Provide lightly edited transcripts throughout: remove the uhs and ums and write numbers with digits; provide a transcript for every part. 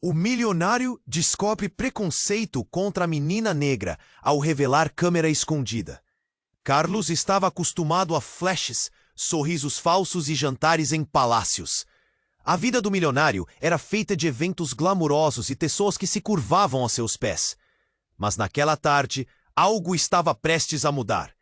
O milionário descobre preconceito contra a menina negra ao revelar câmera escondida. Carlos estava acostumado a flashes, sorrisos falsos e jantares em palácios. A vida do milionário era feita de eventos glamurosos e pessoas que se curvavam a seus pés. Mas naquela tarde, algo estava prestes a mudar.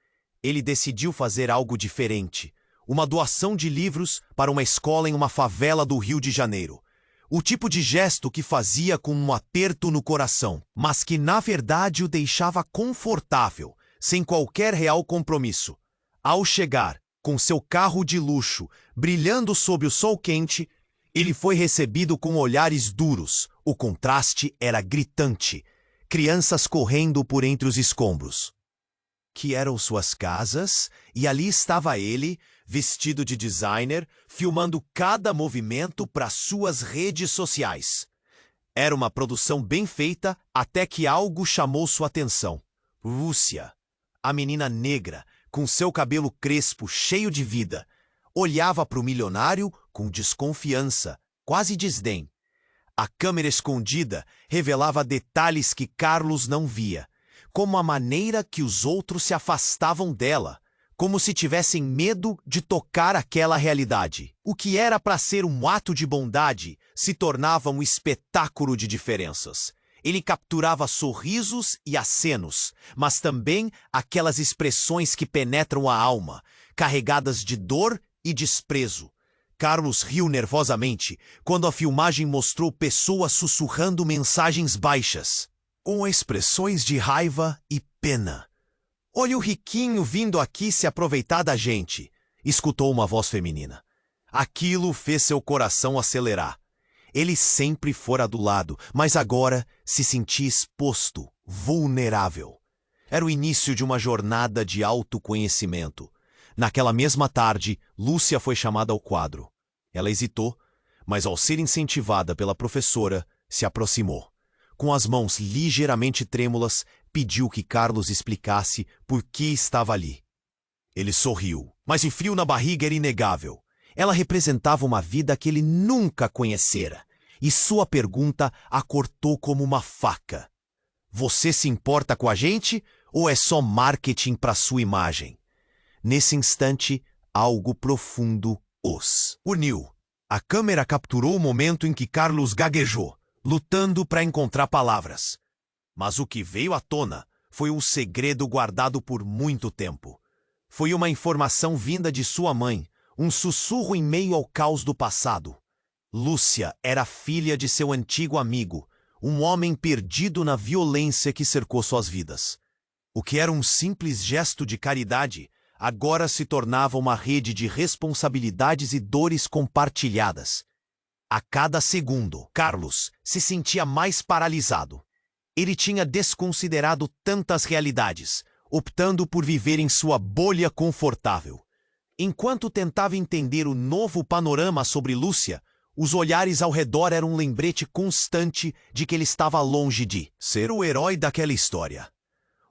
Ele decidiu fazer algo diferente. Uma doação de livros para uma escola em uma favela do Rio de Janeiro. O tipo de gesto que fazia com um aperto no coração, mas que na verdade o deixava confortável, sem qualquer real compromisso. Ao chegar, com seu carro de luxo, brilhando sob o sol quente, ele foi recebido com olhares duros. O contraste era gritante. Crianças correndo por entre os escombros. Que eram suas casas, e ali estava ele, vestido de designer, filmando cada movimento para suas redes sociais. Era uma produção bem feita até que algo chamou sua atenção. Lúcia, a menina negra, com seu cabelo crespo cheio de vida, olhava para o milionário com desconfiança, quase desdém. A câmera escondida revelava detalhes que Carlos não via, como a maneira que os outros se afastavam dela, como se tivessem medo de tocar aquela realidade. O que era para ser um ato de bondade se tornava um espetáculo de diferenças. Ele capturava sorrisos e acenos, mas também aquelas expressões que penetram a alma, carregadas de dor e desprezo. Carlos riu nervosamente quando a filmagem mostrou pessoas sussurrando mensagens baixas, com expressões de raiva e pena. "Olha o riquinho vindo aqui se aproveitar da gente", escutou uma voz feminina. Aquilo fez seu coração acelerar. Ele sempre fora do lado, mas agora se sentia exposto, vulnerável. Era o início de uma jornada de autoconhecimento. Naquela mesma tarde, Lúcia foi chamada ao quadro. Ela hesitou, mas ao ser incentivada pela professora, se aproximou. Com as mãos ligeiramente trêmulas, pediu que Carlos explicasse por que estava ali. Ele sorriu, mas o frio na barriga era inegável. Ela representava uma vida que ele nunca conhecera, e sua pergunta a cortou como uma faca. "Você se importa com a gente ou é só marketing para sua imagem?" Nesse instante, algo profundo os uniu. A câmera capturou o momento em que Carlos gaguejou, lutando para encontrar palavras. Mas o que veio à tona foi um segredo guardado por muito tempo. Foi uma informação vinda de sua mãe, um sussurro em meio ao caos do passado. Lúcia era filha de seu antigo amigo, um homem perdido na violência que cercou suas vidas. O que era um simples gesto de caridade, agora se tornava uma rede de responsabilidades e dores compartilhadas. A cada segundo, Carlos se sentia mais paralisado. Ele tinha desconsiderado tantas realidades, optando por viver em sua bolha confortável. Enquanto tentava entender o novo panorama sobre Lúcia, os olhares ao redor eram um lembrete constante de que ele estava longe de ser o herói daquela história.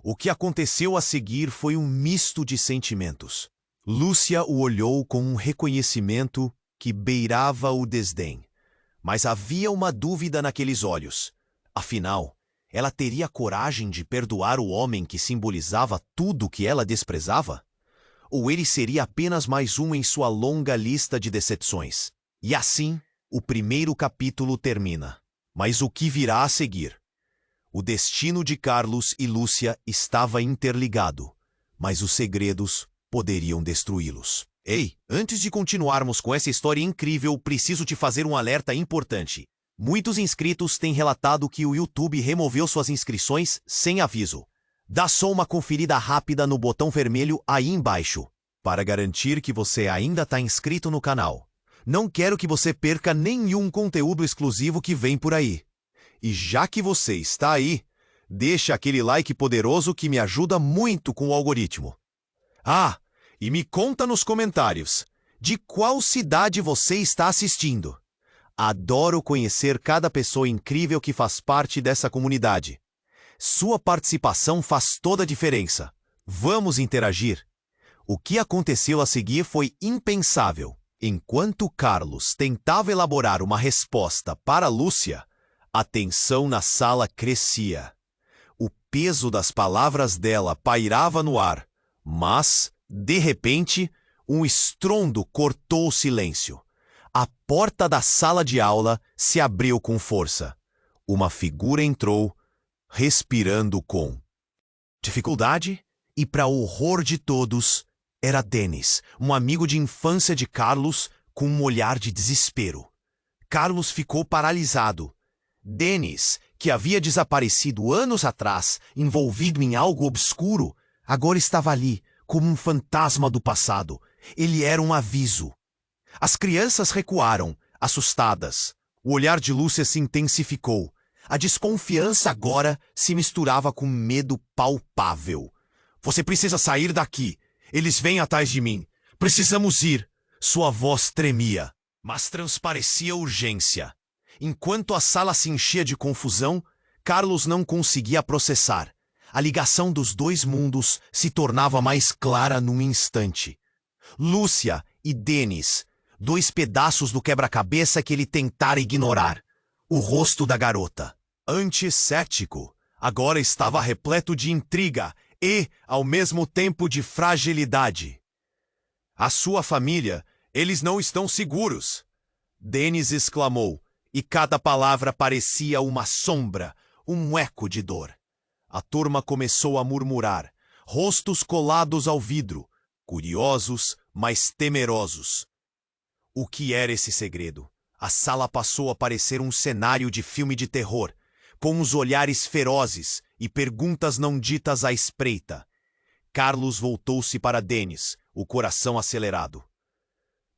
O que aconteceu a seguir foi um misto de sentimentos. Lúcia o olhou com um reconhecimento que beirava o desdém. Mas havia uma dúvida naqueles olhos. Afinal, ela teria coragem de perdoar o homem que simbolizava tudo que ela desprezava? Ou ele seria apenas mais um em sua longa lista de decepções? E assim, o primeiro capítulo termina. Mas o que virá a seguir? O destino de Carlos e Lúcia estava interligado, mas os segredos poderiam destruí-los. Ei, antes de continuarmos com essa história incrível, preciso te fazer um alerta importante. Muitos inscritos têm relatado que o YouTube removeu suas inscrições sem aviso. Dá só uma conferida rápida no botão vermelho aí embaixo, para garantir que você ainda está inscrito no canal. Não quero que você perca nenhum conteúdo exclusivo que vem por aí. E já que você está aí, deixa aquele like poderoso que me ajuda muito com o algoritmo. Ah, e me conta nos comentários, de qual cidade você está assistindo? Adoro conhecer cada pessoa incrível que faz parte dessa comunidade. Sua participação faz toda a diferença. Vamos interagir. O que aconteceu a seguir foi impensável. Enquanto Carlos tentava elaborar uma resposta para Lúcia, A tensão na sala crescia. O peso das palavras dela pairava no ar, mas, de repente, um estrondo cortou o silêncio. A porta da sala de aula se abriu com força. Uma figura entrou, respirando com dificuldade, e para o horror de todos, era Dennis, um amigo de infância de Carlos, com um olhar de desespero. Carlos ficou paralisado. Dennis, que havia desaparecido anos atrás, envolvido em algo obscuro, agora estava ali, como um fantasma do passado. Ele era um aviso. As crianças recuaram, assustadas. O olhar de Lúcia se intensificou. A desconfiança agora se misturava com medo palpável. Você precisa sair daqui. Eles vêm atrás de mim. Precisamos ir. Sua voz tremia, mas transparecia urgência. Enquanto a sala se enchia de confusão, Carlos não conseguia processar. A ligação dos dois mundos se tornava mais clara num instante. Lúcia e Dennis, dois pedaços do quebra-cabeça que ele tentara ignorar. O rosto da garota, antes cético, agora estava repleto de intriga e, ao mesmo tempo, de fragilidade. A sua família, eles não estão seguros, Dennis exclamou, e cada palavra parecia uma sombra, um eco de dor. A turma começou a murmurar, rostos colados ao vidro, curiosos, mas temerosos. O que era esse segredo? A sala passou a parecer um cenário de filme de terror, com os olhares ferozes e perguntas não ditas à espreita. Carlos voltou-se para Dennis, o coração acelerado.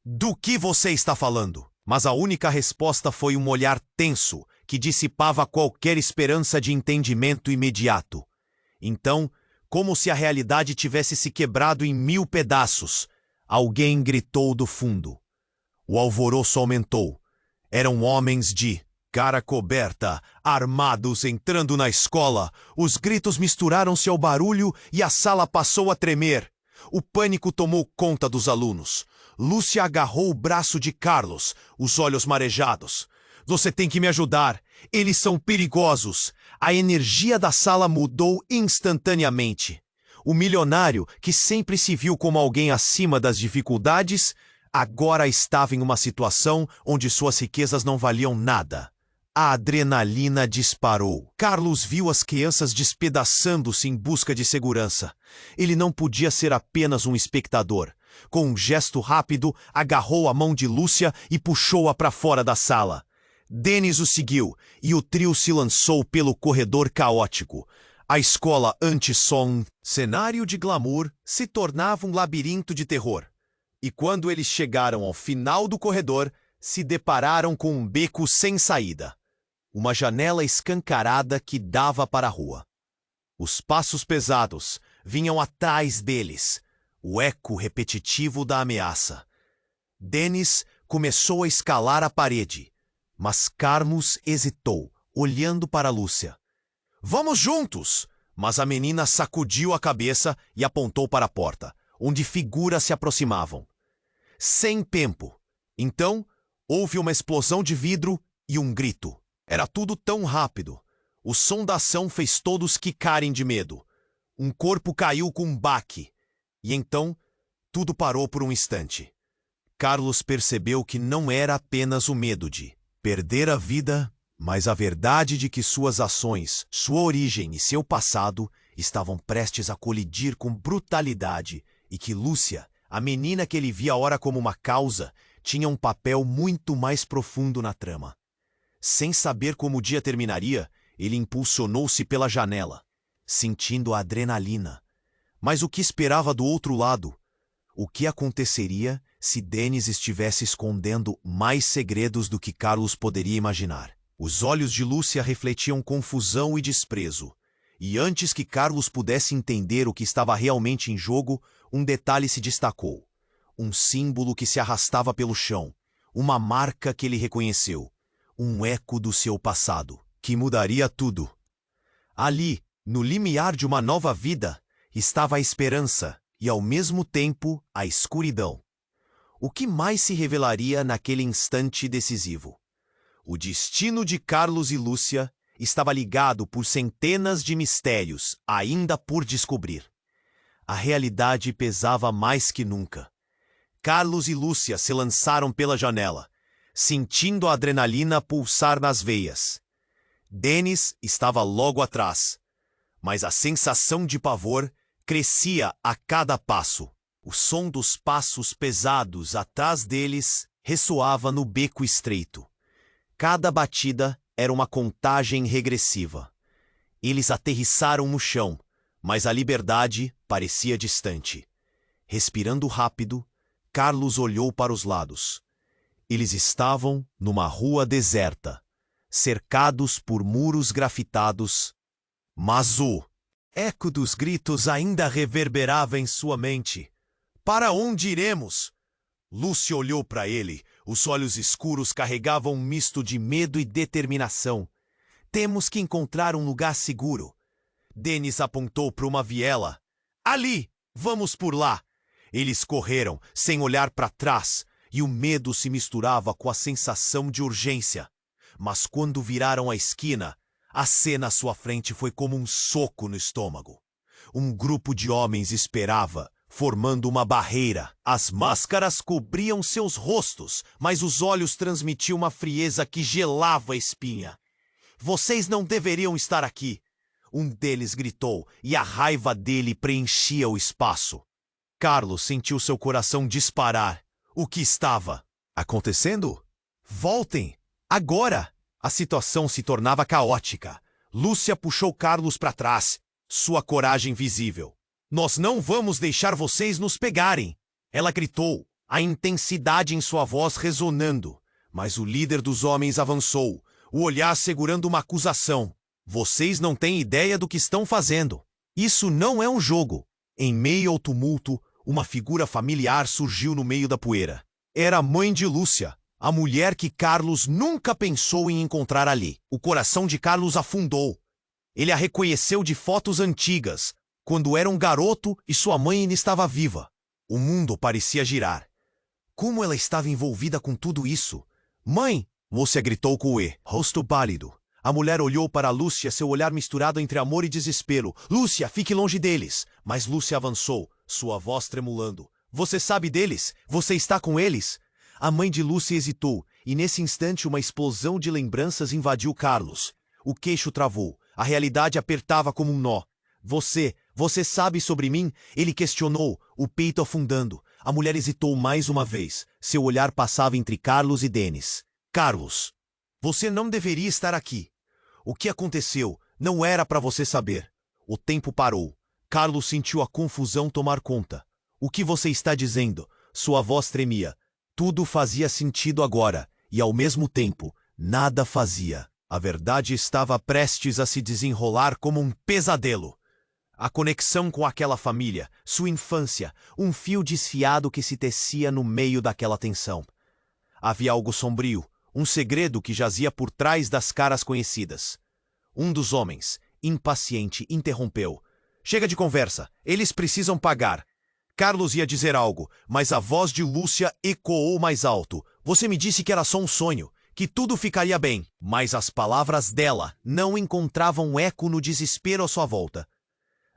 Do que você está falando? Mas a única resposta foi um olhar tenso que dissipava qualquer esperança de entendimento imediato. Então, como se a realidade tivesse se quebrado em 1000 pedaços, alguém gritou do fundo. O alvoroço aumentou. Eram homens de cara coberta, armados, entrando na escola. Os gritos misturaram-se ao barulho e a sala passou a tremer. O pânico tomou conta dos alunos. Lúcia agarrou o braço de Carlos, os olhos marejados. Você tem que me ajudar. Eles são perigosos. A energia da sala mudou instantaneamente. O milionário, que sempre se viu como alguém acima das dificuldades, agora estava em uma situação onde suas riquezas não valiam nada. A adrenalina disparou. Carlos viu as crianças despedaçando-se em busca de segurança. Ele não podia ser apenas um espectador. Com um gesto rápido, agarrou a mão de Lúcia e puxou-a para fora da sala. Dennis o seguiu, e o trio se lançou pelo corredor caótico. A escola anti-som, cenário de glamour, se tornava um labirinto de terror. E quando eles chegaram ao final do corredor, se depararam com um beco sem saída. Uma janela escancarada que dava para a rua. Os passos pesados vinham atrás deles, o eco repetitivo da ameaça. Dennis começou a escalar a parede, mas Carlos hesitou, olhando para Lúcia. Vamos juntos! Mas a menina sacudiu a cabeça e apontou para a porta, onde figuras se aproximavam. Sem tempo. Então, houve uma explosão de vidro e um grito. Era tudo tão rápido. O som da ação fez todos quicarem de medo. Um corpo caiu com um baque. E então, tudo parou por um instante. Carlos percebeu que não era apenas o medo de perder a vida, mas a verdade de que suas ações, sua origem e seu passado estavam prestes a colidir com brutalidade e que Lúcia, a menina que ele via ora como uma causa, tinha um papel muito mais profundo na trama. Sem saber como o dia terminaria, ele impulsionou-se pela janela, sentindo a adrenalina. Mas o que esperava do outro lado? O que aconteceria se Dennis estivesse escondendo mais segredos do que Carlos poderia imaginar? Os olhos de Lúcia refletiam confusão e desprezo. E antes que Carlos pudesse entender o que estava realmente em jogo, um detalhe se destacou. Um símbolo que se arrastava pelo chão. Uma marca que ele reconheceu. Um eco do seu passado, que mudaria tudo. Ali, no limiar de uma nova vida, estava a esperança e, ao mesmo tempo, a escuridão. O que mais se revelaria naquele instante decisivo? O destino de Carlos e Lúcia estava ligado por centenas de mistérios ainda por descobrir. A realidade pesava mais que nunca. Carlos e Lúcia se lançaram pela janela, sentindo a adrenalina pulsar nas veias. Denis estava logo atrás, mas a sensação de pavor crescia a cada passo. O som dos passos pesados atrás deles ressoava no beco estreito. Cada batida era uma contagem regressiva. Eles aterrissaram no chão, mas a liberdade parecia distante. Respirando rápido, Carlos olhou para os lados. Eles estavam numa rua deserta, cercados por muros grafitados, mas o eco dos gritos ainda reverberava em sua mente. Para onde iremos? Lúcia olhou para ele. Os olhos escuros carregavam um misto de medo e determinação. Temos que encontrar um lugar seguro. Denis apontou para uma viela. Ali! Vamos por lá! Eles correram, sem olhar para trás, e o medo se misturava com a sensação de urgência. Mas quando viraram a esquina, a cena à sua frente foi como um soco no estômago. Um grupo de homens esperava, formando uma barreira. As máscaras cobriam seus rostos, mas os olhos transmitiam uma frieza que gelava a espinha. Vocês não deveriam estar aqui! Um deles gritou, e a raiva dele preenchia o espaço. Carlos sentiu seu coração disparar. O que estava acontecendo? Voltem! Agora! A situação se tornava caótica. Lúcia puxou Carlos para trás, sua coragem visível. Nós não vamos deixar vocês nos pegarem! Ela gritou, a intensidade em sua voz ressonando. Mas o líder dos homens avançou, o olhar segurando uma acusação. Vocês não têm ideia do que estão fazendo. Isso não é um jogo. Em meio ao tumulto, uma figura familiar surgiu no meio da poeira. Era a mãe de Lúcia, a mulher que Carlos nunca pensou em encontrar ali. O coração de Carlos afundou. Ele a reconheceu de fotos antigas, quando era um garoto e sua mãe ainda estava viva. O mundo parecia girar. Como ela estava envolvida com tudo isso? Mãe! Lúcia gritou com o rosto pálido. A mulher olhou para Lúcia, seu olhar misturado entre amor e desespero. Lúcia, fique longe deles! Mas Lúcia avançou, sua voz tremulando. Você sabe deles? Você está com eles? A mãe de Lúcia hesitou, e nesse instante uma explosão de lembranças invadiu Carlos. O queixo travou. A realidade apertava como um nó. Você sabe sobre mim? Ele questionou, o peito afundando. A mulher hesitou mais uma vez. Seu olhar passava entre Carlos e Denis. Carlos, você não deveria estar aqui. O que aconteceu não era para você saber. O tempo parou. Carlos sentiu a confusão tomar conta. O que você está dizendo? Sua voz tremia. Tudo fazia sentido agora, e ao mesmo tempo, nada fazia. A verdade estava prestes a se desenrolar como um pesadelo. A conexão com aquela família, sua infância, um fio desfiado que se tecia no meio daquela tensão. Havia algo sombrio, um segredo que jazia por trás das caras conhecidas. Um dos homens, impaciente, interrompeu. Chega de conversa, eles precisam pagar. Carlos ia dizer algo, mas a voz de Lúcia ecoou mais alto. Você me disse que era só um sonho, que tudo ficaria bem. Mas as palavras dela não encontravam eco no desespero à sua volta.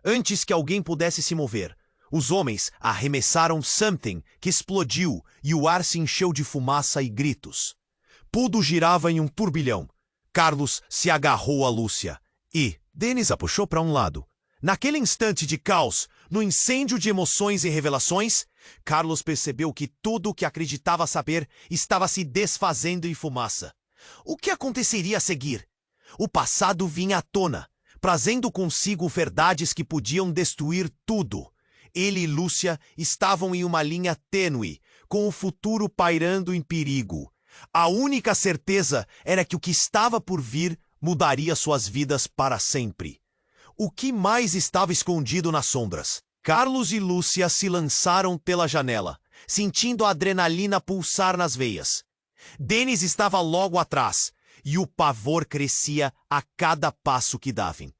Antes que alguém pudesse se mover, os homens arremessaram something que explodiu e o ar se encheu de fumaça e gritos. Tudo girava em um turbilhão. Carlos se agarrou a Lúcia e Denis a puxou para um lado. Naquele instante de caos, no incêndio de emoções e revelações, Carlos percebeu que tudo o que acreditava saber estava se desfazendo em fumaça. O que aconteceria a seguir? O passado vinha à tona, trazendo consigo verdades que podiam destruir tudo. Ele e Lúcia estavam em uma linha tênue, com o futuro pairando em perigo. A única certeza era que o que estava por vir mudaria suas vidas para sempre. O que mais estava escondido nas sombras? Carlos e Lúcia se lançaram pela janela, sentindo a adrenalina pulsar nas veias. Denis estava logo atrás, e o pavor crescia a cada passo que davam.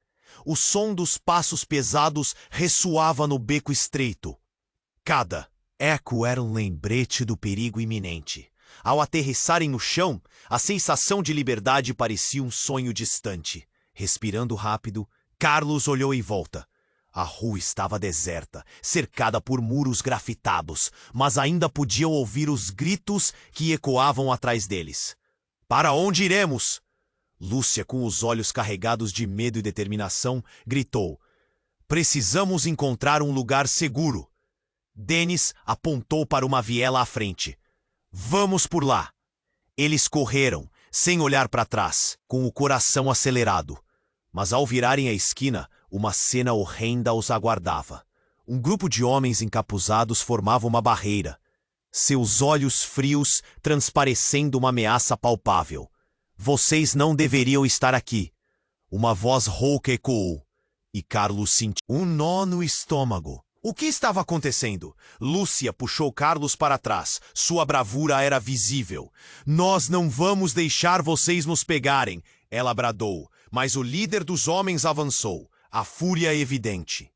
O som dos passos pesados ressoava no beco estreito. Cada eco era um lembrete do perigo iminente. Ao aterrissarem no chão, a sensação de liberdade parecia um sonho distante. Respirando rápido, Carlos olhou em volta. A rua estava deserta, cercada por muros grafitados, mas ainda podiam ouvir os gritos que ecoavam atrás deles. "Para onde iremos?" Lúcia, com os olhos carregados de medo e determinação, gritou. "Precisamos encontrar um lugar seguro." Denis apontou para uma viela à frente. "Vamos por lá." Eles correram, sem olhar para trás, com o coração acelerado. Mas ao virarem a esquina, uma cena horrenda os aguardava. Um grupo de homens encapuzados formava uma barreira, seus olhos frios transparecendo uma ameaça palpável. "Vocês não deveriam estar aqui." Uma voz rouca ecoou, e Carlos sentiu um nó no estômago. O que estava acontecendo? Lúcia puxou Carlos para trás. Sua bravura era visível. "Nós não vamos deixar vocês nos pegarem," ela bradou. Mas o líder dos homens avançou, a fúria evidente.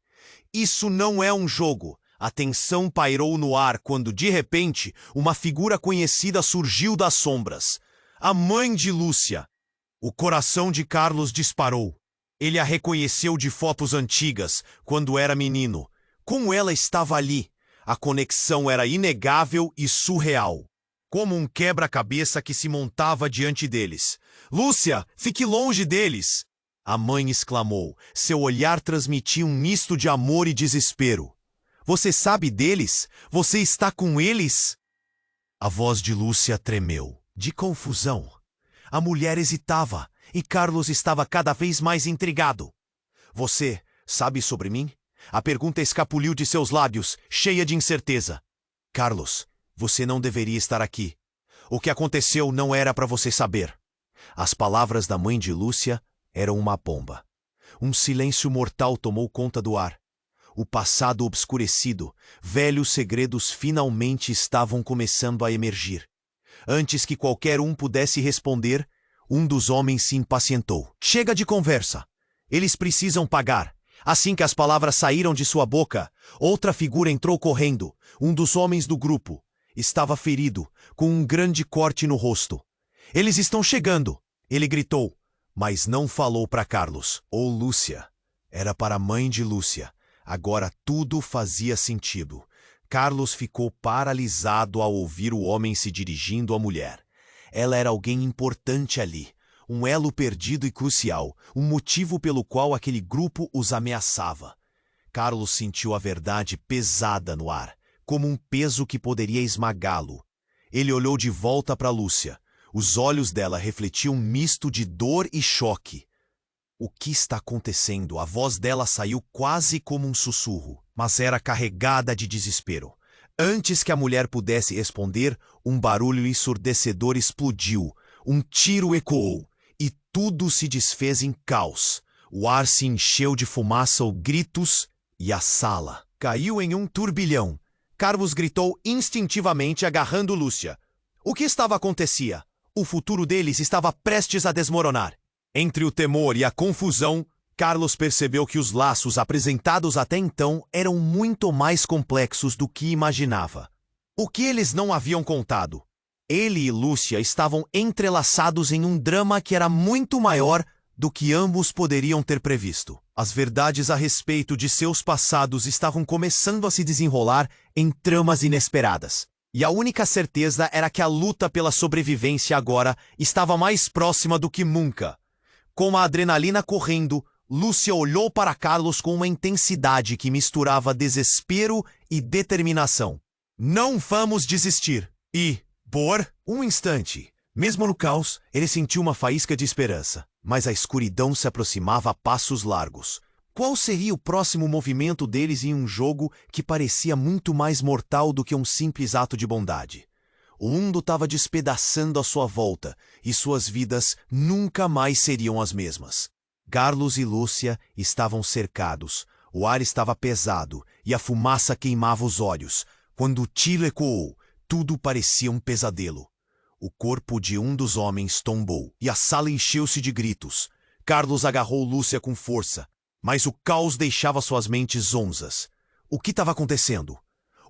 "Isso não é um jogo." A tensão pairou no ar quando, de repente, uma figura conhecida surgiu das sombras. A mãe de Lúcia. O coração de Carlos disparou. Ele a reconheceu de fotos antigas, quando era menino. Como ela estava ali, a conexão era inegável e surreal. Como um quebra-cabeça que se montava diante deles. "Lúcia, fique longe deles!" A mãe exclamou. Seu olhar transmitia um misto de amor e desespero. "Você sabe deles? Você está com eles?" A voz de Lúcia tremeu, de confusão. A mulher hesitava, e Carlos estava cada vez mais intrigado. "Você sabe sobre mim?" A pergunta escapuliu de seus lábios, cheia de incerteza. "Carlos, você não deveria estar aqui. O que aconteceu não era para você saber." As palavras da mãe de Lúcia eram uma bomba. Um silêncio mortal tomou conta do ar. O passado obscurecido, velhos segredos finalmente estavam começando a emergir. Antes que qualquer um pudesse responder, um dos homens se impacientou. "Chega de conversa. Eles precisam pagar." Assim que as palavras saíram de sua boca, outra figura entrou correndo. Um dos homens do grupo. Estava ferido, com um grande corte no rosto. "Eles estão chegando!" Ele gritou, mas não falou para Carlos ou Lúcia. Era para a mãe de Lúcia. Agora tudo fazia sentido. Carlos ficou paralisado ao ouvir o homem se dirigindo à mulher. Ela era alguém importante ali. Um elo perdido e crucial, um motivo pelo qual aquele grupo os ameaçava. Carlos sentiu a verdade pesada no ar, como um peso que poderia esmagá-lo. Ele olhou de volta para Lúcia. Os olhos dela refletiam um misto de dor e choque. "O que está acontecendo?" A voz dela saiu quase como um sussurro, mas era carregada de desespero. Antes que a mulher pudesse responder, um barulho ensurdecedor explodiu. Um tiro ecoou. E tudo se desfez em caos. O ar se encheu de fumaça ou gritos, e a sala caiu em um turbilhão. Carlos gritou instintivamente, agarrando Lúcia. O que estava acontecendo? O futuro deles estava prestes a desmoronar. Entre o temor e a confusão, Carlos percebeu que os laços apresentados até então eram muito mais complexos do que imaginava. O que eles não haviam contado? Ele e Lúcia estavam entrelaçados em um drama que era muito maior do que ambos poderiam ter previsto. As verdades a respeito de seus passados estavam começando a se desenrolar em tramas inesperadas. E a única certeza era que a luta pela sobrevivência agora estava mais próxima do que nunca. Com a adrenalina correndo, Lúcia olhou para Carlos com uma intensidade que misturava desespero e determinação. "Não vamos desistir." E, por um instante, mesmo no caos, ele sentiu uma faísca de esperança. Mas a escuridão se aproximava a passos largos. Qual seria o próximo movimento deles em um jogo que parecia muito mais mortal do que um simples ato de bondade? O mundo estava despedaçando à sua volta, e suas vidas nunca mais seriam as mesmas. Carlos e Lúcia estavam cercados, o ar estava pesado, e a fumaça queimava os olhos. Quando o tiro ecoou, tudo parecia um pesadelo. O corpo de um dos homens tombou, e a sala encheu-se de gritos. Carlos agarrou Lúcia com força, mas o caos deixava suas mentes zonzas. O que estava acontecendo?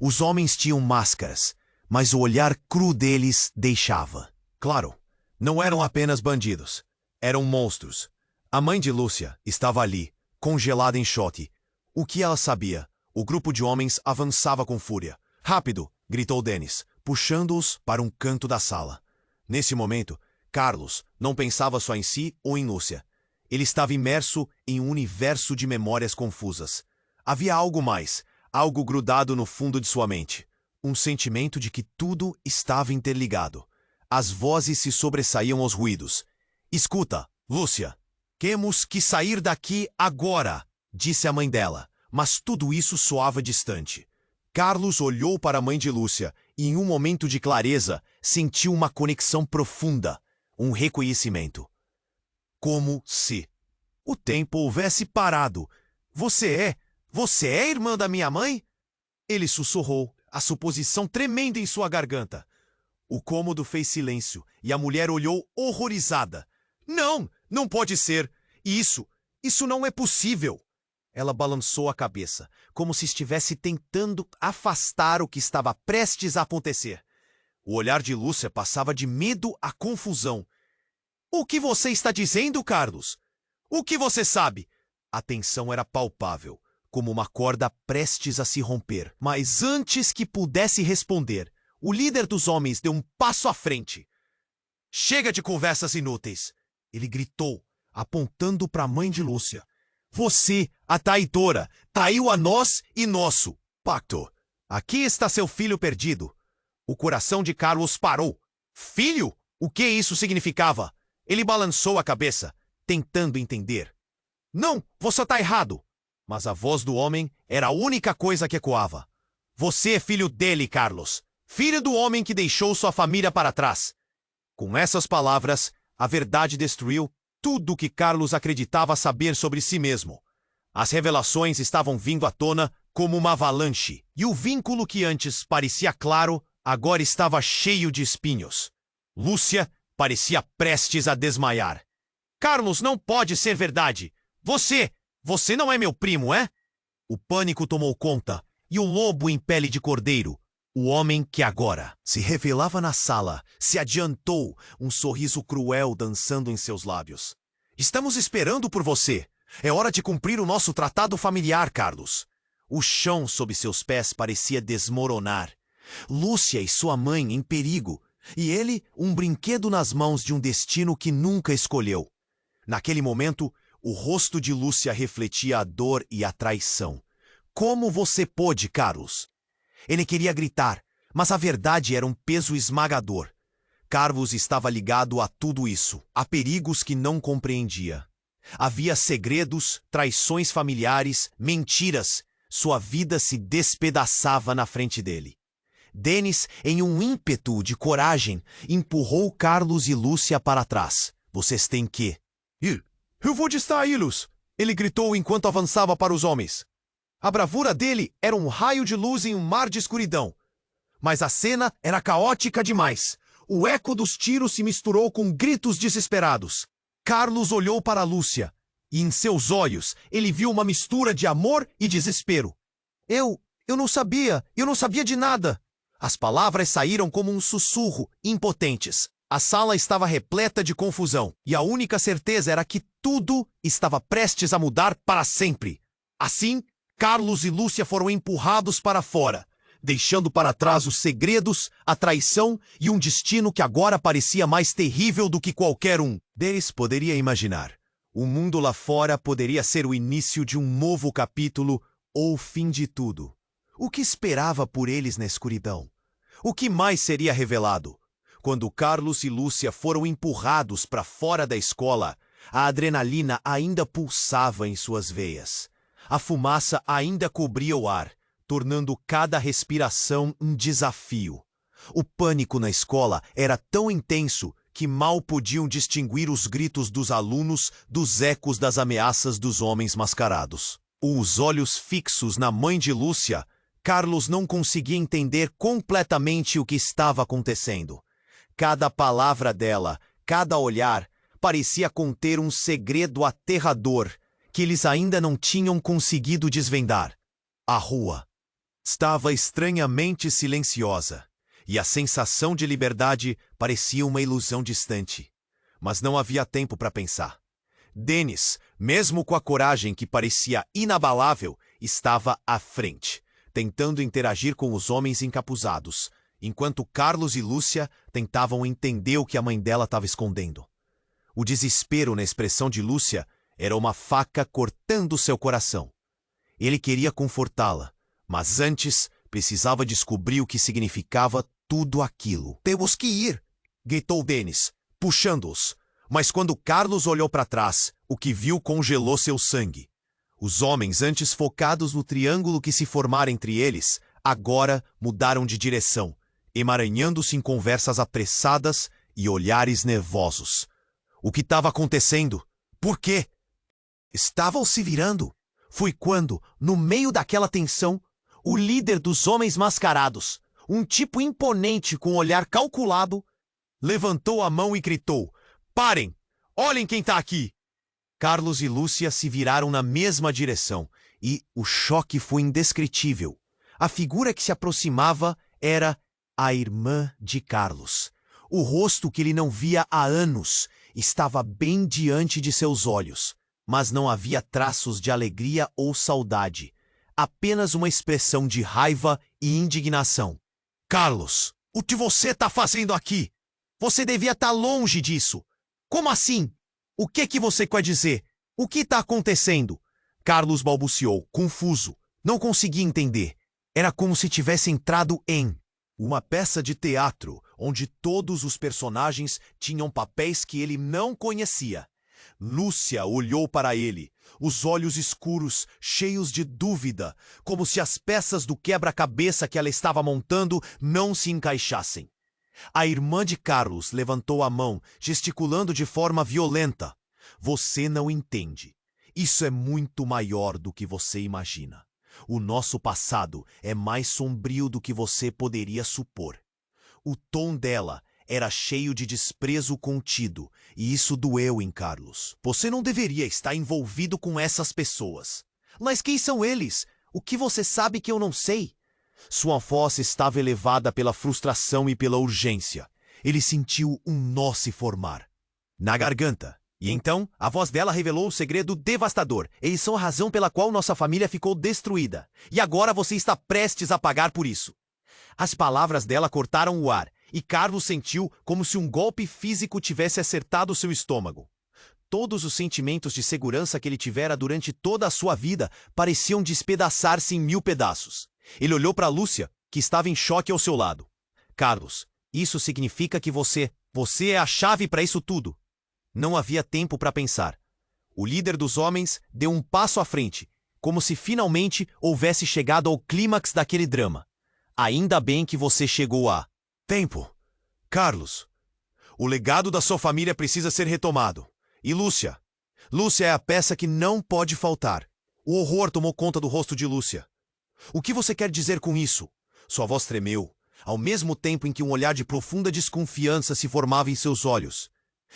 Os homens tinham máscaras, mas o olhar cru deles deixava. Claro, não eram apenas bandidos. Eram monstros. A mãe de Lúcia estava ali, congelada em choque. O que ela sabia? O grupo de homens avançava com fúria. Rápido! Gritou Dennis, puxando-os para um canto da sala. Nesse momento, Carlos não pensava só em si ou em Lúcia. Ele estava imerso em um universo de memórias confusas. Havia algo mais, algo grudado no fundo de sua mente. Um sentimento de que tudo estava interligado. As vozes se sobressaíam aos ruídos. Escuta, Lúcia. Temos que sair daqui agora, disse a mãe dela, mas tudo isso soava distante. Carlos olhou para a mãe de Lúcia e, em um momento de clareza, sentiu uma conexão profunda, um reconhecimento. Como se o tempo houvesse parado. Você é irmã da minha mãe? Ele sussurrou, a suposição tremenda em sua garganta. O cômodo fez silêncio e a mulher olhou horrorizada. Não pode ser. Isso não é possível. Ela balançou a cabeça, como se estivesse tentando afastar o que estava prestes a acontecer. O olhar de Lúcia passava de medo a confusão. O que você está dizendo, Carlos? O que você sabe? A tensão era palpável, como uma corda prestes a se romper. Mas antes que pudesse responder, o líder dos homens deu um passo à frente. Chega de conversas inúteis! Ele gritou, apontando para a mãe de Lúcia. Você, a traidora, traiu a nós e nosso pacto. Aqui está seu filho perdido. O coração de Carlos parou. Filho? O que isso significava? Ele balançou a cabeça, tentando entender. Não, você está errado. Mas a voz do homem era a única coisa que ecoava. Você é filho dele, Carlos. Filho do homem que deixou sua família para trás. Com essas palavras, a verdade destruiu tudo o que Carlos acreditava saber sobre si mesmo. As revelações estavam vindo à tona como uma avalanche, e o vínculo que antes parecia claro, agora estava cheio de espinhos. Lúcia parecia prestes a desmaiar. Carlos, não pode ser verdade! Você não é meu primo, é? O pânico tomou conta, e o lobo em pele de cordeiro, o homem que agora se revelava na sala, se adiantou, um sorriso cruel dançando em seus lábios. Estamos esperando por você. É hora de cumprir o nosso tratado familiar, Carlos. O chão sob seus pés parecia desmoronar. Lúcia e sua mãe em perigo, e ele um brinquedo nas mãos de um destino que nunca escolheu. Naquele momento, o rosto de Lúcia refletia a dor e a traição. Como você pôde, Carlos? Ele queria gritar, mas a verdade era um peso esmagador. Carlos estava ligado a tudo isso, a perigos que não compreendia. Havia segredos, traições familiares, mentiras. Sua vida se despedaçava na frente dele. Dennis, em um ímpeto de coragem, empurrou Carlos e Lúcia para trás. Vocês têm que... Eu vou distraí-los! Ele gritou enquanto avançava para os homens. A bravura dele era um raio de luz em um mar de escuridão. Mas a cena era caótica demais. O eco dos tiros se misturou com gritos desesperados. Carlos olhou para Lúcia, e em seus olhos ele viu uma mistura de amor e desespero. Eu não sabia de nada. As palavras saíram como um sussurro, impotentes. A sala estava repleta de confusão, e a única certeza era que tudo estava prestes a mudar para sempre. Assim, Carlos e Lúcia foram empurrados para fora, deixando para trás os segredos, a traição e um destino que agora parecia mais terrível do que qualquer um deles poderia imaginar. O mundo lá fora poderia ser o início de um novo capítulo ou o fim de tudo. O que esperava por eles na escuridão? O que mais seria revelado? Quando Carlos e Lúcia foram empurrados para fora da escola, a adrenalina ainda pulsava em suas veias. A fumaça ainda cobria o ar, tornando cada respiração um desafio. O pânico na escola era tão intenso que mal podiam distinguir os gritos dos alunos dos ecos das ameaças dos homens mascarados. Os olhos fixos na mãe de Lúcia, Carlos não conseguia entender completamente o que estava acontecendo. Cada palavra dela, cada olhar, parecia conter um segredo aterrador que eles ainda não tinham conseguido desvendar. A rua estava estranhamente silenciosa, e a sensação de liberdade parecia uma ilusão distante. Mas não havia tempo para pensar. Dennis, mesmo com a coragem que parecia inabalável, estava à frente, tentando interagir com os homens encapuzados, enquanto Carlos e Lúcia tentavam entender o que a mãe dela estava escondendo. O desespero na expressão de Lúcia era uma faca cortando seu coração. Ele queria confortá-la, mas antes precisava descobrir o que significava tudo aquilo. "Temos que ir", gritou Dennis, puxando-os. Mas quando Carlos olhou para trás, o que viu congelou seu sangue. Os homens, antes focados no triângulo que se formara entre eles, agora mudaram de direção, emaranhando-se em conversas apressadas e olhares nervosos. O que estava acontecendo? Por quê? Estavam se virando. Foi quando, no meio daquela tensão, o líder dos homens mascarados, um tipo imponente com um olhar calculado, levantou a mão e gritou: "Parem! Olhem quem está aqui!" Carlos e Lúcia se viraram na mesma direção, e o choque foi indescritível. A figura que se aproximava era a irmã de Carlos. O rosto que ele não via há anos estava bem diante de seus olhos, mas não havia traços de alegria ou saudade, apenas uma expressão de raiva e indignação. "Carlos, o que você está fazendo aqui? Você devia estar longe disso. Como assim? O que você quer dizer? O que está acontecendo?" Carlos balbuciou, confuso. Não conseguia entender. Era como se tivesse entrado em uma peça de teatro, onde todos os personagens tinham papéis que ele não conhecia. Lúcia olhou para ele, os olhos escuros, cheios de dúvida, como se as peças do quebra-cabeça que ela estava montando não se encaixassem. A irmã de Carlos levantou a mão, gesticulando de forma violenta. "Você não entende. Isso é muito maior do que você imagina. O nosso passado é mais sombrio do que você poderia supor." O tom dela era cheio de desprezo contido, e isso doeu em Carlos. "Você não deveria estar envolvido com essas pessoas." "Mas quem são eles? O que você sabe que eu não sei?" Sua voz estava elevada pela frustração e pela urgência. Ele sentiu um nó se formar na garganta. E então, a voz dela revelou um segredo devastador. "Eles são a razão pela qual nossa família ficou destruída. E agora você está prestes a pagar por isso." As palavras dela cortaram o ar, e Carlos sentiu como se um golpe físico tivesse acertado seu estômago. Todos os sentimentos de segurança que ele tivera durante toda a sua vida pareciam despedaçar-se em 1000 pedaços. Ele olhou para Lúcia, que estava em choque ao seu lado. "Carlos, isso significa que você é a chave para isso tudo." Não havia tempo para pensar. O líder dos homens deu um passo à frente, como se finalmente houvesse chegado ao clímax daquele drama. "Ainda bem que você chegou a tempo. Carlos, o legado da sua família precisa ser retomado. E Lúcia? Lúcia é a peça que não pode faltar." O horror tomou conta do rosto de Lúcia. "O que você quer dizer com isso?" Sua voz tremeu, ao mesmo tempo em que um olhar de profunda desconfiança se formava em seus olhos.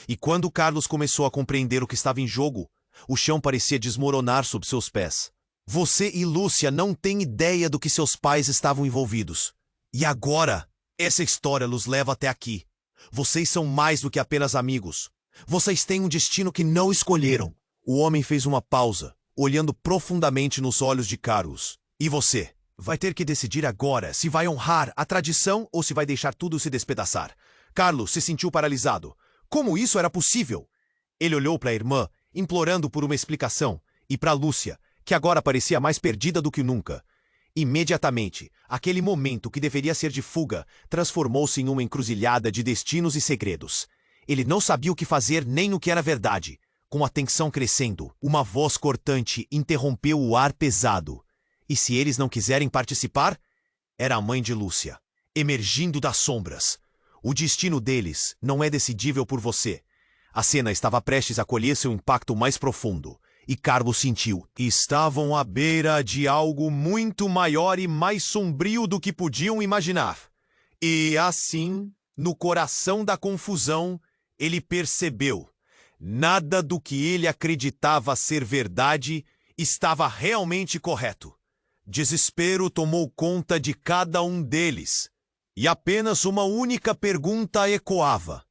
E quando Carlos começou a compreender o que estava em jogo, o chão parecia desmoronar sob seus pés. "Você e Lúcia não têm ideia do que seus pais estavam envolvidos. E agora, essa história los leva até aqui. Vocês são mais do que apenas amigos. Vocês têm um destino que não escolheram." O homem fez uma pausa, olhando profundamente nos olhos de Carlos. "E você? Vai ter que decidir agora se vai honrar a tradição ou se vai deixar tudo se despedaçar." Carlos se sentiu paralisado. Como isso era possível? Ele olhou para a irmã, implorando por uma explicação, e para Lúcia, que agora parecia mais perdida do que nunca. Imediatamente, aquele momento que deveria ser de fuga transformou-se em uma encruzilhada de destinos e segredos. Ele não sabia o que fazer nem o que era verdade. Com a tensão crescendo, uma voz cortante interrompeu o ar pesado. E se eles não quiserem participar? Era a mãe de Lúcia, emergindo das sombras. "O destino deles não é decidível por você." A cena estava prestes a colher seu impacto mais profundo, e Carlos sentiu que estavam à beira de algo muito maior e mais sombrio do que podiam imaginar. E assim, no coração da confusão, ele percebeu: nada do que ele acreditava ser verdade estava realmente correto. Desespero tomou conta de cada um deles. E apenas uma única pergunta ecoava: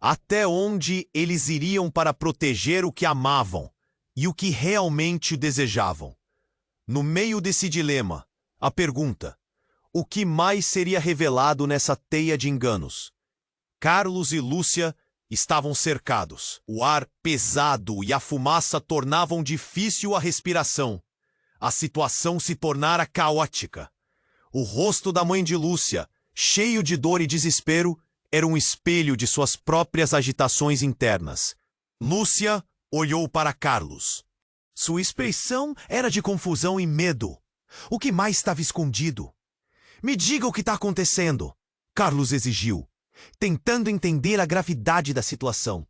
até onde eles iriam para proteger o que amavam e o que realmente desejavam? No meio desse dilema, a pergunta: o que mais seria revelado nessa teia de enganos? Carlos e Lúcia estavam cercados. O ar pesado e a fumaça tornavam difícil a respiração. A situação se tornara caótica. O rosto da mãe de Lúcia, cheio de dor e desespero, era um espelho de suas próprias agitações internas. Lúcia olhou para Carlos. Sua expressão era de confusão e medo. O que mais estava escondido? Me diga o que está acontecendo, Carlos exigiu, tentando entender a gravidade da situação.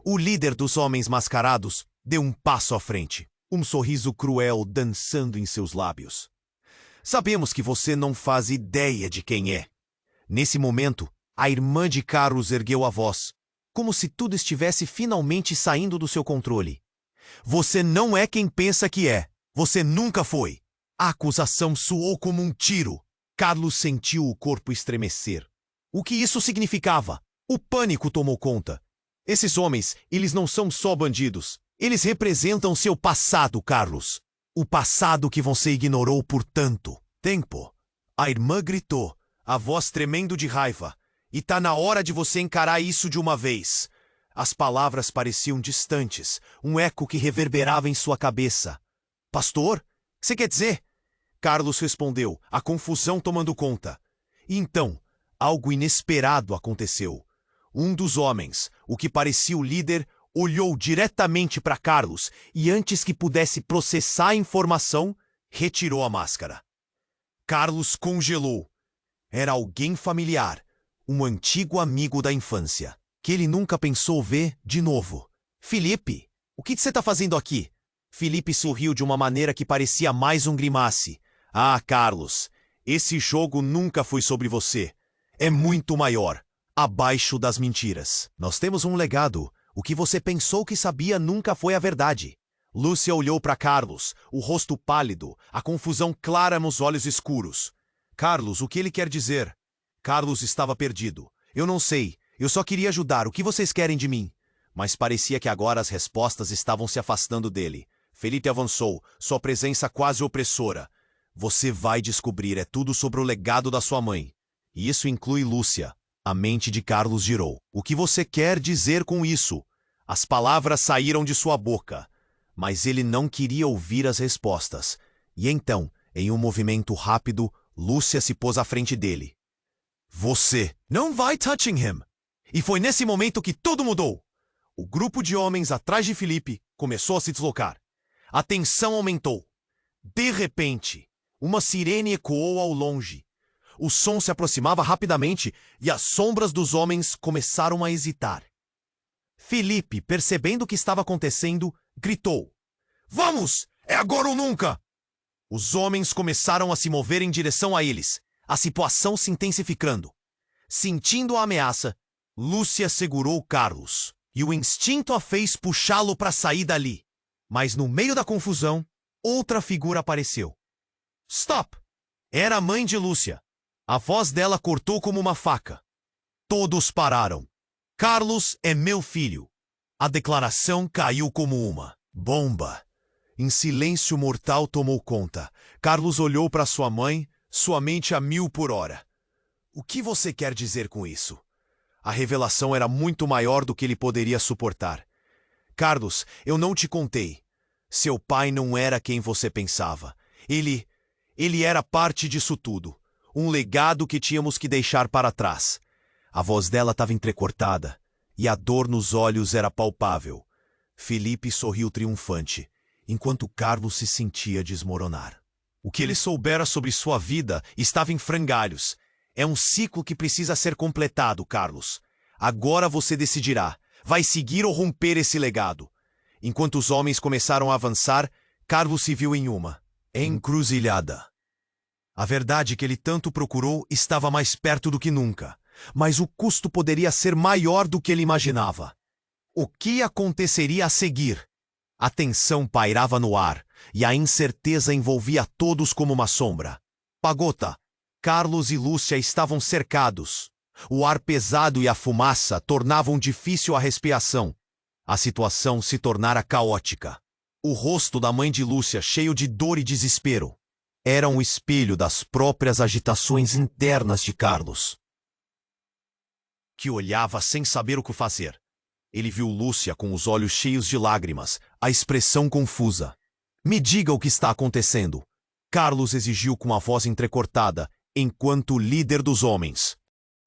O líder dos homens mascarados deu um passo à frente, um sorriso cruel dançando em seus lábios. Sabemos que você não faz ideia de quem é. Nesse momento, a irmã de Carlos ergueu a voz, como se tudo estivesse finalmente saindo do seu controle. Você não é quem pensa que é. Você nunca foi. A acusação soou como um tiro. Carlos sentiu o corpo estremecer. O que isso significava? O pânico tomou conta. Esses homens, eles não são só bandidos. Eles representam seu passado, Carlos. O passado que você ignorou por tanto tempo. A irmã gritou, a voz tremendo de raiva. E tá na hora de você encarar isso de uma vez. As palavras pareciam distantes, um eco que reverberava em sua cabeça. Pastor? Você quer dizer? Carlos respondeu, a confusão tomando conta. E então, algo inesperado aconteceu. Um dos homens, o que parecia o líder, olhou diretamente para Carlos e, antes que pudesse processar a informação, retirou a máscara. Carlos congelou. Era alguém familiar, um antigo amigo da infância, que ele nunca pensou ver de novo. Felipe, o que você está fazendo aqui? Felipe sorriu de uma maneira que parecia mais um grimace. Ah, Carlos, esse jogo nunca foi sobre você. É muito maior, abaixo das mentiras. Nós temos um legado. O que você pensou que sabia nunca foi a verdade. Lúcia olhou para Carlos, o rosto pálido, a confusão clara nos olhos escuros. Carlos, o que ele quer dizer? Carlos estava perdido. Eu não sei. Eu só queria ajudar. O que vocês querem de mim? Mas parecia que agora as respostas estavam se afastando dele. Felipe avançou, sua presença quase opressora. Você vai descobrir, é tudo sobre o legado da sua mãe. E isso inclui Lúcia. A mente de Carlos girou. O que você quer dizer com isso? As palavras saíram de sua boca. Mas ele não queria ouvir as respostas. E então, em um movimento rápido, Lúcia se pôs à frente dele. Você não vai touching him. E foi nesse momento que tudo mudou. O grupo de homens atrás de Felipe começou a se deslocar. A tensão aumentou. De repente, uma sirene ecoou ao longe. O som se aproximava rapidamente e as sombras dos homens começaram a hesitar. Felipe, percebendo o que estava acontecendo, gritou: Vamos! É agora ou nunca! Os homens começaram a se mover em direção a eles, a situação se intensificando. Sentindo a ameaça, Lúcia segurou Carlos, e o instinto a fez puxá-lo para sair dali. Mas no meio da confusão, outra figura apareceu. Stop! Era a mãe de Lúcia. A voz dela cortou como uma faca. Todos pararam. Carlos é meu filho. A declaração caiu como uma bomba. Em silêncio mortal tomou conta. Carlos olhou para sua mãe, sua mente a 1000 por hora. O que você quer dizer com isso? A revelação era muito maior do que ele poderia suportar. Carlos, eu não te contei. Seu pai não era quem você pensava. Ele era parte disso tudo. Um legado que tínhamos que deixar para trás. A voz dela estava entrecortada, e a dor nos olhos era palpável. Felipe sorriu triunfante, enquanto Carlos se sentia desmoronar. O que ele soubera sobre sua vida estava em frangalhos. É um ciclo que precisa ser completado, Carlos. Agora você decidirá. Vai seguir ou romper esse legado? Enquanto os homens começaram a avançar, Carlos se viu em uma encruzilhada. A verdade que ele tanto procurou estava mais perto do que nunca, mas o custo poderia ser maior do que ele imaginava. O que aconteceria a seguir? A tensão pairava no ar, e a incerteza envolvia todos como uma sombra. Pagota, Carlos e Lúcia estavam cercados. O ar pesado e a fumaça tornavam difícil a respiração. A situação se tornara caótica. O rosto da mãe de Lúcia cheio de dor e desespero. Era um espelho das próprias agitações internas de Carlos, que olhava sem saber o que fazer. Ele viu Lúcia com os olhos cheios de lágrimas, a expressão confusa. Me diga o que está acontecendo. Carlos exigiu com a voz entrecortada, enquanto líder dos homens.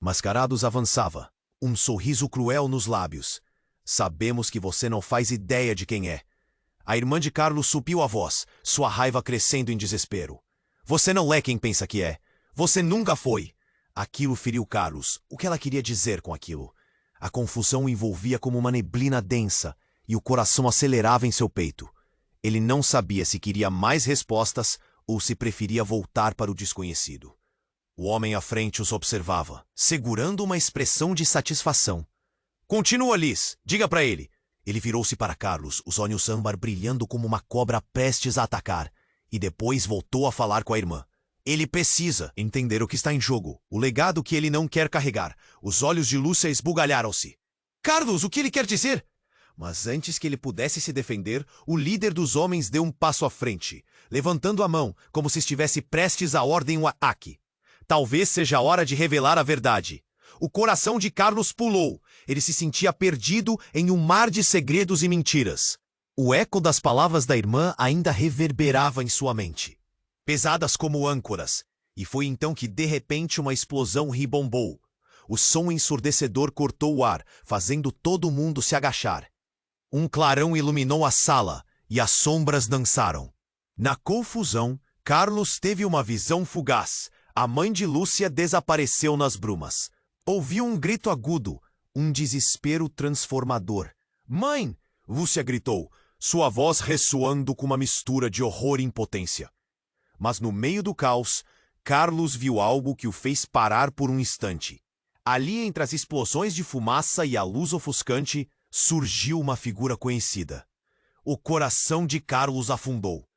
Mascarados avançava, um sorriso cruel nos lábios. Sabemos que você não faz ideia de quem é. A irmã de Carlos subiu a voz, sua raiva crescendo em desespero. Você não é quem pensa que é. Você nunca foi. Aquilo feriu Carlos. O que ela queria dizer com aquilo? A confusão o envolvia como uma neblina densa, e o coração acelerava em seu peito. Ele não sabia se queria mais respostas ou se preferia voltar para o desconhecido. O homem à frente os observava, segurando uma expressão de satisfação. Continua, Liz. Diga para ele. Ele virou-se para Carlos, os olhos âmbar brilhando como uma cobra prestes a atacar, e depois voltou a falar com a irmã. Ele precisa entender o que está em jogo, o legado que ele não quer carregar. Os olhos de Lúcia esbugalharam-se. Carlos, o que ele quer dizer? Mas antes que ele pudesse se defender, o líder dos homens deu um passo à frente, levantando a mão, como se estivesse prestes a ordem um ataque. Talvez seja a hora de revelar a verdade. O coração de Carlos pulou. Ele se sentia perdido em um mar de segredos e mentiras. O eco das palavras da irmã ainda reverberava em sua mente, pesadas como âncoras, e foi então que de repente uma explosão ribombou. O som ensurdecedor cortou o ar, fazendo todo mundo se agachar. Um clarão iluminou a sala, e as sombras dançaram. Na confusão, Carlos teve uma visão fugaz. A mãe de Lúcia desapareceu nas brumas. Ouviu um grito agudo, um desespero transformador. Mãe! Lúcia gritou, sua voz ressoando com uma mistura de horror e impotência. Mas no meio do caos, Carlos viu algo que o fez parar por um instante. Ali, entre as explosões de fumaça e a luz ofuscante, surgiu uma figura conhecida. O coração de Carlos afundou.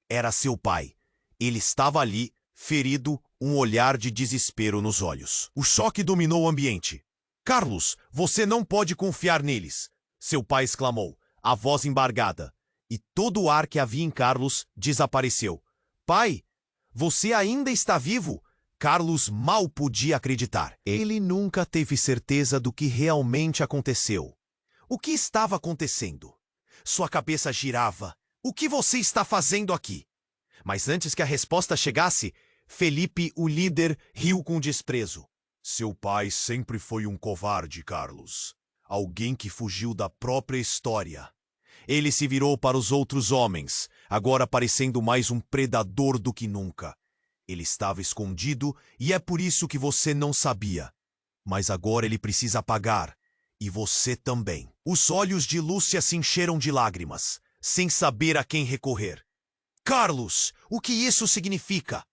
Era seu pai. Ele estava ali, ferido, um olhar de desespero nos olhos. O choque dominou o ambiente. Carlos, você não pode confiar neles, seu pai exclamou, a voz embargada. E todo o ar que havia em Carlos desapareceu. Pai, você ainda está vivo? Carlos mal podia acreditar. Ele nunca teve certeza do que realmente aconteceu. O que estava acontecendo? Sua cabeça girava. O que você está fazendo aqui? Mas antes que a resposta chegasse, Felipe, o líder, riu com desprezo. Seu pai sempre foi um covarde, Carlos. Alguém que fugiu da própria história. Ele se virou para os outros homens, agora parecendo mais um predador do que nunca. Ele estava escondido e é por isso que você não sabia. Mas agora ele precisa pagar. E você também. Os olhos de Lúcia se encheram de lágrimas, sem saber a quem recorrer. Carlos, o que isso significa?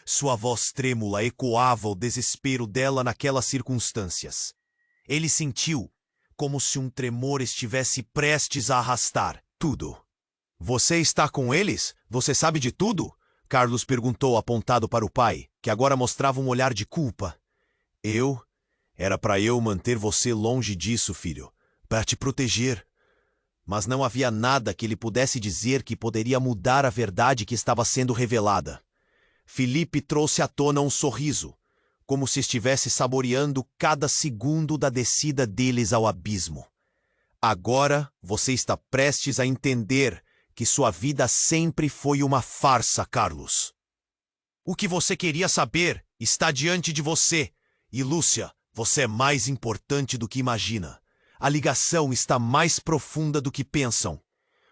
Sua voz trêmula ecoava o desespero dela naquelas circunstâncias. Ele sentiu como se um tremor estivesse prestes a arrastar tudo. Você está com eles? Você sabe de tudo? Carlos perguntou apontado para o pai, que agora mostrava um olhar de culpa. Era para eu manter você longe disso, filho, para te proteger. Mas não havia nada que ele pudesse dizer que poderia mudar a verdade que estava sendo revelada. Felipe trouxe à tona um sorriso, como se estivesse saboreando cada segundo da descida deles ao abismo. Agora você está prestes a entender que sua vida sempre foi uma farsa, Carlos. O que você queria saber está diante de você. E, Lúcia, você é mais importante do que imagina. A ligação está mais profunda do que pensam.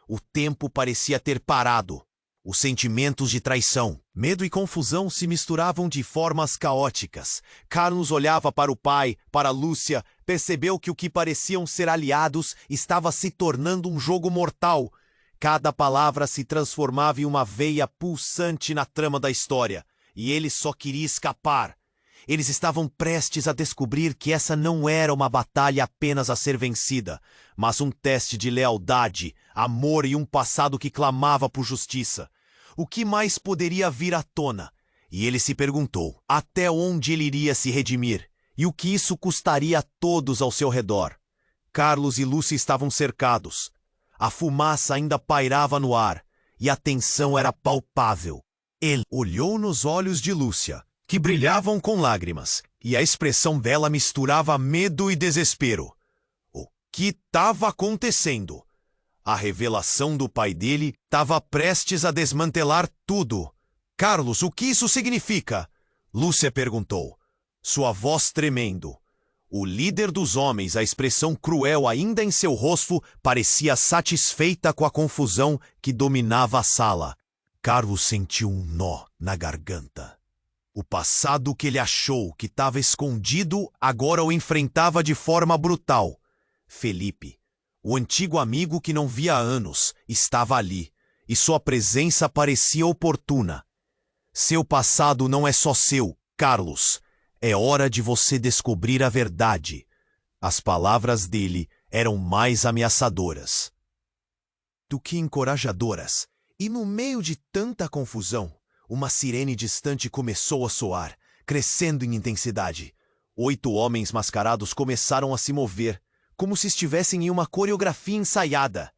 O tempo parecia ter parado. Os sentimentos de traição, medo e confusão se misturavam de formas caóticas. Carlos olhava para o pai, para Lúcia, percebeu que o que pareciam ser aliados estava se tornando um jogo mortal. Cada palavra se transformava em uma veia pulsante na trama da história, e ele só queria escapar. Eles estavam prestes a descobrir que essa não era uma batalha apenas a ser vencida, mas um teste de lealdade, amor e um passado que clamava por justiça. O que mais poderia vir à tona? E ele se perguntou até onde ele iria se redimir e o que isso custaria a todos ao seu redor. Carlos e Lúcia estavam cercados. A fumaça ainda pairava no ar e a tensão era palpável. Ele olhou nos olhos de Lúcia, que brilhavam com lágrimas, e a expressão dela misturava medo e desespero. O que estava acontecendo? A revelação do pai dele estava prestes a desmantelar tudo. Carlos, o que isso significa? Lúcia perguntou, sua voz tremendo. O líder dos homens, a expressão cruel ainda em seu rosto, parecia satisfeita com a confusão que dominava a sala. Carlos sentiu um nó na garganta. O passado que ele achou que estava escondido agora o enfrentava de forma brutal. Felipe, o antigo amigo que não via há anos, estava ali, e sua presença parecia oportuna. Seu passado não é só seu, Carlos. É hora de você descobrir a verdade. As palavras dele eram mais ameaçadoras do que encorajadoras. E no meio de tanta confusão, uma sirene distante começou a soar, crescendo em intensidade. 8 homens mascarados começaram a se mover, como se estivessem em uma coreografia ensaiada.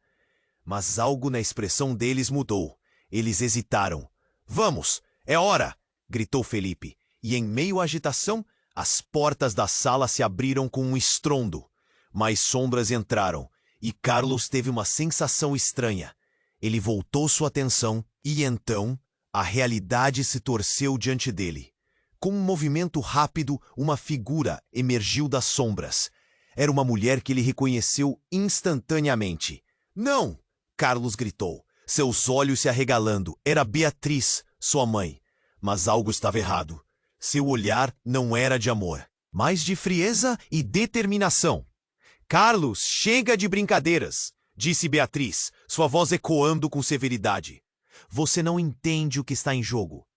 Mas algo na expressão deles mudou. Eles hesitaram. Vamos, é hora! Gritou Felipe. E em meio à agitação, as portas da sala se abriram com um estrondo. Mais sombras entraram, e Carlos teve uma sensação estranha. Ele voltou sua atenção, e então, a realidade se torceu diante dele. Com um movimento rápido, uma figura emergiu das sombras. Era uma mulher que ele reconheceu instantaneamente. Não! Carlos gritou, seus olhos se arregalando. Era Beatriz, sua mãe. Mas algo estava errado. Seu olhar não era de amor, mas de frieza e determinação. Carlos, chega de brincadeiras, disse Beatriz, sua voz ecoando com severidade. Você não entende o que está em jogo.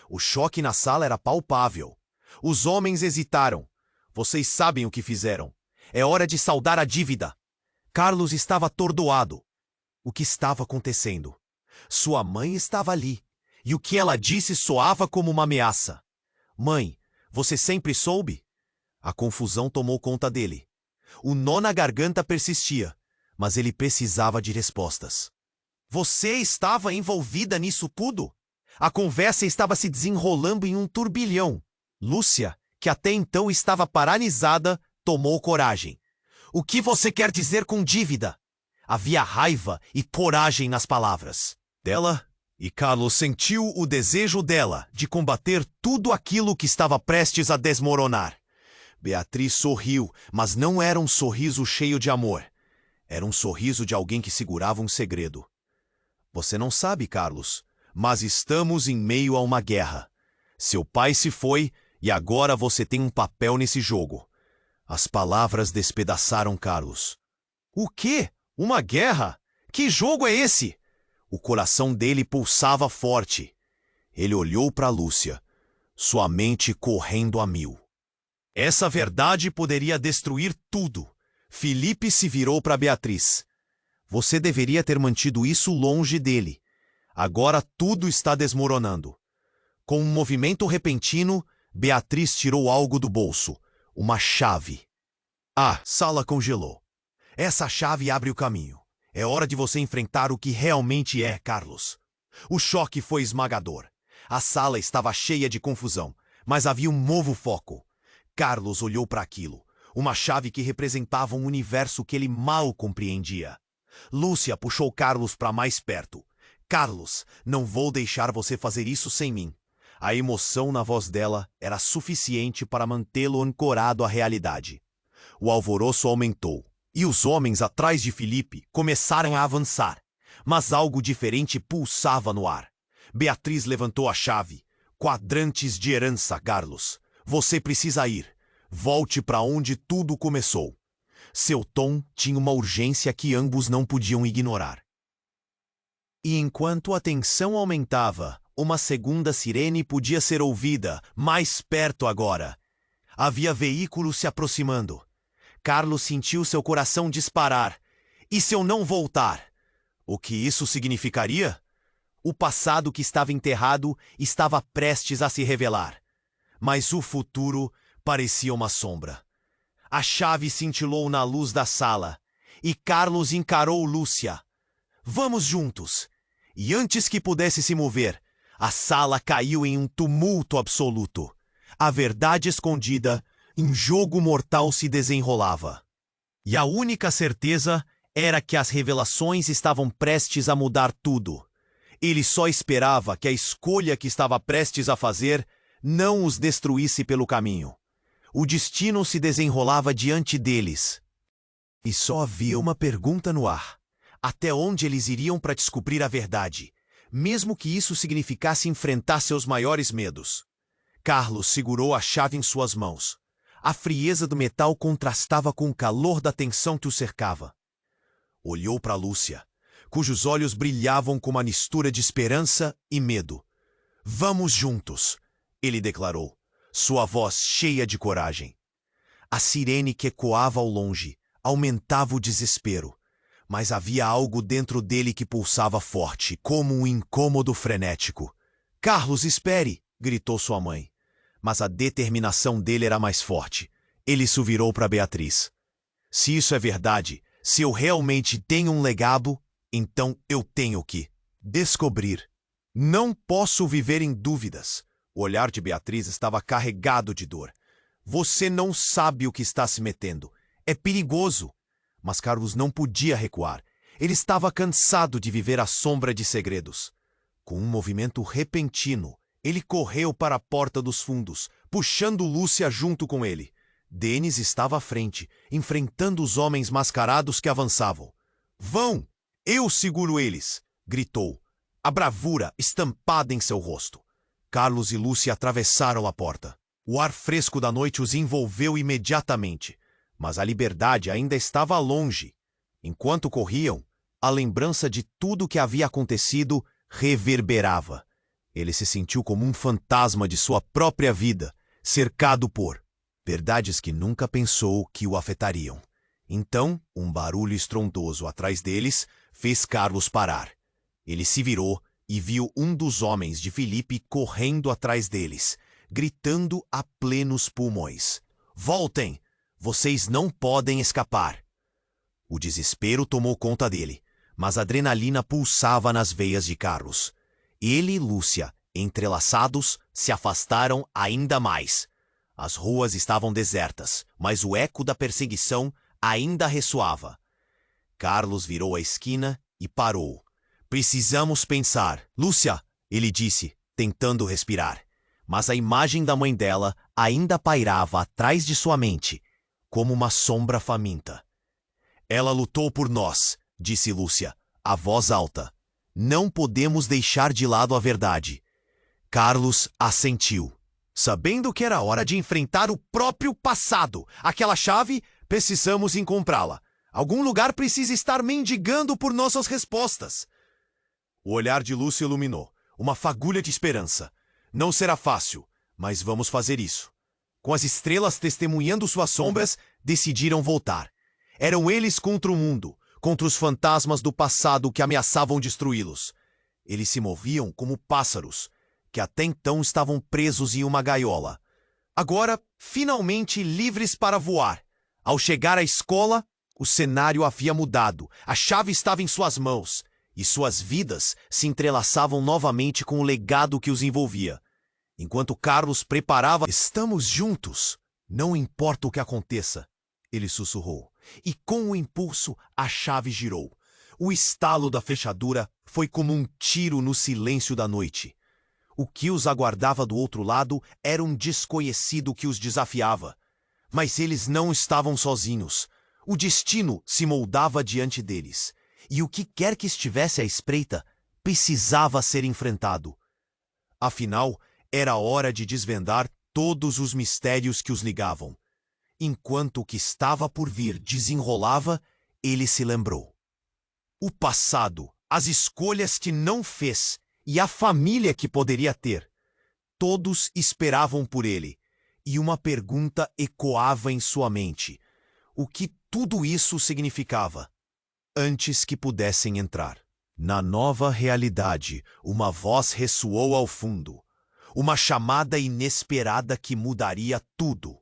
O choque na sala era palpável. Os homens hesitaram. Vocês sabem o que fizeram. É hora de saldar a dívida. Carlos estava atordoado. O que estava acontecendo? Sua mãe estava ali, e o que ela disse soava como uma ameaça. Mãe, você sempre soube? A confusão tomou conta dele. O nó na garganta persistia, mas ele precisava de respostas. Você estava envolvida nisso tudo? A conversa estava se desenrolando em um turbilhão. Lúcia, que até então estava paralisada, tomou coragem. O que você quer dizer com dívida? Havia raiva e coragem nas palavras dela. E Carlos sentiu o desejo dela de combater tudo aquilo que estava prestes a desmoronar. Beatriz sorriu, mas não era um sorriso cheio de amor. Era um sorriso de alguém que segurava um segredo. Você não sabe, Carlos, mas estamos em meio a uma guerra. Seu pai se foi e agora você tem um papel nesse jogo. As palavras despedaçaram Carlos. O quê? Uma guerra? Que jogo é esse? O coração dele pulsava forte. Ele olhou para Lúcia, sua mente correndo a mil. Essa verdade poderia destruir tudo. Felipe se virou para Beatriz. Você deveria ter mantido isso longe dele. Agora tudo está desmoronando. Com um movimento repentino, Beatriz tirou algo do bolso. Uma chave. A sala congelou. Essa chave abre o caminho. É hora de você enfrentar o que realmente é, Carlos. O choque foi esmagador. A sala estava cheia de confusão, mas havia um novo foco. Carlos olhou para aquilo, uma chave que representava um universo que ele mal compreendia. Lúcia puxou Carlos para mais perto. Carlos, não vou deixar você fazer isso sem mim. A emoção na voz dela era suficiente para mantê-lo ancorado à realidade. O alvoroço aumentou. E os homens atrás de Felipe começaram a avançar, mas algo diferente pulsava no ar. Beatriz levantou a chave. Quadrantes de herança, Carlos. Você precisa ir. Volte para onde tudo começou. Seu tom tinha uma urgência que ambos não podiam ignorar. E enquanto a tensão aumentava, uma segunda sirene podia ser ouvida, mais perto agora. Havia veículos se aproximando. Carlos sentiu seu coração disparar. E se eu não voltar? O que isso significaria? O passado que estava enterrado estava prestes a se revelar. Mas o futuro parecia uma sombra. A chave cintilou na luz da sala, e Carlos encarou Lúcia. Vamos juntos! E antes que pudesse se mover, a sala caiu em um tumulto absoluto. A verdade escondida, em jogo mortal, se desenrolava. E a única certeza era que as revelações estavam prestes a mudar tudo. Ele só esperava que a escolha que estava prestes a fazer não os destruísse pelo caminho. O destino se desenrolava diante deles. E só havia uma pergunta no ar. Até onde eles iriam para descobrir a verdade, mesmo que isso significasse enfrentar seus maiores medos? Carlos segurou a chave em suas mãos. A frieza do metal contrastava com o calor da tensão que o cercava. Olhou para Lúcia, cujos olhos brilhavam com uma mistura de esperança e medo. Vamos juntos, ele declarou, sua voz cheia de coragem. A sirene que ecoava ao longe aumentava o desespero, mas havia algo dentro dele que pulsava forte, como um incômodo frenético. Carlos, espere! Gritou sua mãe. Mas a determinação dele era mais forte. Ele se virou para Beatriz. Se isso é verdade, se eu realmente tenho um legado, então eu tenho que descobrir. Não posso viver em dúvidas. O olhar de Beatriz estava carregado de dor. Você não sabe o que está se metendo. É perigoso. Mas Carlos não podia recuar. Ele estava cansado de viver à sombra de segredos. Com um movimento repentino, ele correu para a porta dos fundos, puxando Lúcia junto com ele. Denis estava à frente, enfrentando os homens mascarados que avançavam. Vão! Eu seguro eles! Gritou, a bravura estampada em seu rosto. Carlos e Lúcia atravessaram a porta. O ar fresco da noite os envolveu imediatamente. Mas a liberdade ainda estava longe. Enquanto corriam, a lembrança de tudo que havia acontecido reverberava. Ele se sentiu como um fantasma de sua própria vida, cercado por verdades que nunca pensou que o afetariam. Então, um barulho estrondoso atrás deles fez Carlos parar. Ele se virou e viu um dos homens de Felipe correndo atrás deles, gritando a plenos pulmões. Voltem! Vocês não podem escapar. O desespero tomou conta dele, mas a adrenalina pulsava nas veias de Carlos. Ele e Lúcia, entrelaçados, se afastaram ainda mais. As ruas estavam desertas, mas o eco da perseguição ainda ressoava. Carlos virou a esquina e parou. Precisamos pensar. Lúcia, ele disse, tentando respirar. Mas a imagem da mãe dela ainda pairava atrás de sua mente, como uma sombra faminta. Ela lutou por nós, disse Lúcia, a voz alta. Não podemos deixar de lado a verdade. Carlos assentiu. Sabendo que era hora de enfrentar o próprio passado, aquela chave, precisamos encontrá-la. Algum lugar precisa estar mendigando por nossas respostas. O olhar de Lúcia iluminou, uma fagulha de esperança. Não será fácil, mas vamos fazer isso. Com as estrelas testemunhando suas sombras, decidiram voltar. Eram eles contra o mundo, contra os fantasmas do passado que ameaçavam destruí-los. Eles se moviam como pássaros, que até então estavam presos em uma gaiola. Agora, finalmente livres para voar. Ao chegar à escola, o cenário havia mudado. A chave estava em suas mãos, e suas vidas se entrelaçavam novamente com o legado que os envolvia. Enquanto Carlos preparava... Estamos juntos, não importa o que aconteça, ele sussurrou. E com o impulso, a chave girou. O estalo da fechadura foi como um tiro no silêncio da noite. O que os aguardava do outro lado era um desconhecido que os desafiava. Mas eles não estavam sozinhos. O destino se moldava diante deles. E o que quer que estivesse à espreita precisava ser enfrentado. Afinal, era hora de desvendar todos os mistérios que os ligavam. Enquanto o que estava por vir desenrolava, ele se lembrou. O passado, as escolhas que não fez e a família que poderia ter. Todos esperavam por ele, e uma pergunta ecoava em sua mente. O que tudo isso significava? Antes que pudessem entrar. Na nova realidade, uma voz ressoou ao fundo. Uma chamada inesperada que mudaria tudo.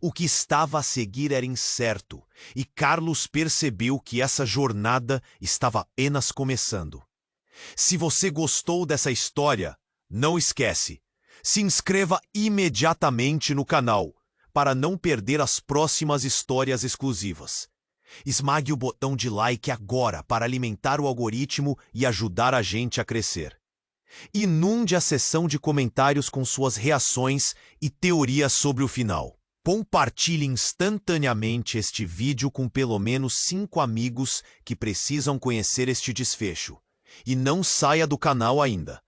O que estava a seguir era incerto, e Carlos percebeu que essa jornada estava apenas começando. Se você gostou dessa história, não esquece, se inscreva imediatamente no canal, para não perder as próximas histórias exclusivas. Esmague o botão de like agora para alimentar o algoritmo e ajudar a gente a crescer. Inunde a seção de comentários com suas reações e teorias sobre o final. Compartilhe instantaneamente este vídeo com pelo menos 5 amigos que precisam conhecer este desfecho. E não saia do canal ainda.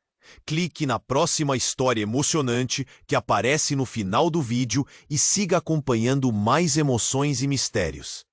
Clique na próxima história emocionante que aparece no final do vídeo e siga acompanhando mais emoções e mistérios.